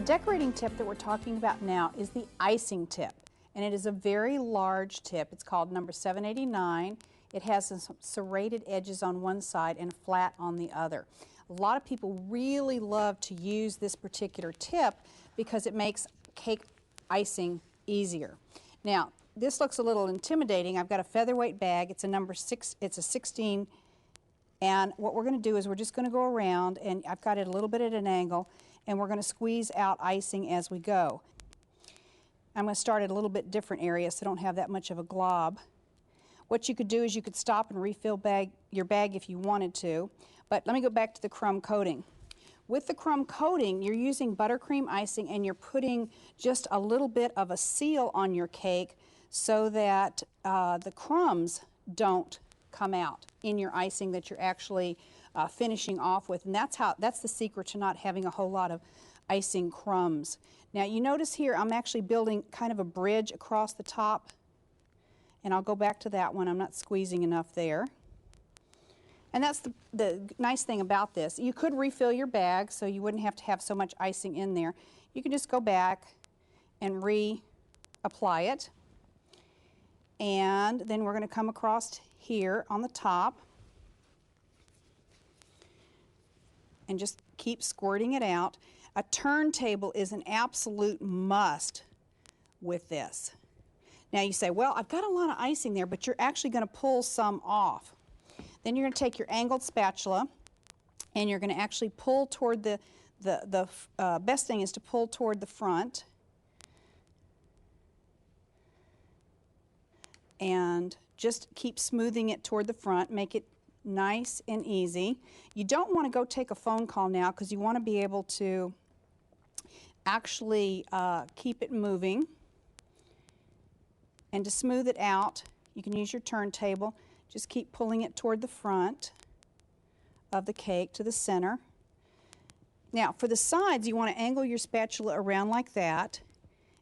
decorating tip that we're talking about now is the icing tip, and it is a very large tip. It's called number 789. It has some serrated edges on one side and flat on the other. A lot of people really love to use this particular tip because it makes cake icing easier. Now, this looks a little intimidating. I've got a featherweight bag. It's a number 6, it's a 16, and what we're going to do is we're just going to go around, and I've got it a little bit at an angle, and we're going to squeeze out icing as we go. I'm going to start at a little bit different area so I don't have that much of a glob. What you could do is you could stop and refill your bag if you wanted to, but let me go back to the crumb coating. With the crumb coating, you're using buttercream icing, and you're putting just a little bit of a seal on your cake so that the crumbs don't come out in your icing that you're actually finishing off with. And that's the secret to not having a whole lot of icing crumbs. Now you notice here I'm actually building kind of a bridge across the top, and I'll go back to that one. I'm not squeezing enough there. And that's the nice thing about this. You could refill your bag so you wouldn't have to have so much icing in there. You can just go back and reapply it. And then we're going to come across here on the top and just keep squirting it out. A turntable is an absolute must with this. Now you say, well, I've got a lot of icing there, but you're actually going to pull some off. Then you're going to take your angled spatula, and you're going to actually pull toward the best thing is to pull toward the front. And just keep smoothing it toward the front, make it nice and easy. You don't want to go take a phone call now because you want to be able to actually keep it moving. And to smooth it out, you can use your turntable. Just keep pulling it toward the front of the cake to the center. Now for the sides, you want to angle your spatula around like that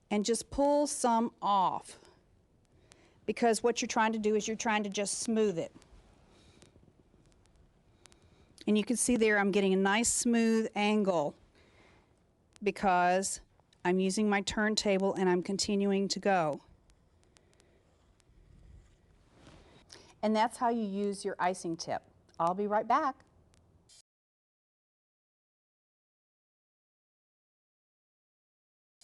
and just pull some off, because what you're trying to do is you're trying to just smooth it. And you can see there I'm getting a nice smooth angle because I'm using my turntable and I'm continuing to go. And that's how you use your icing tip. I'll be right back.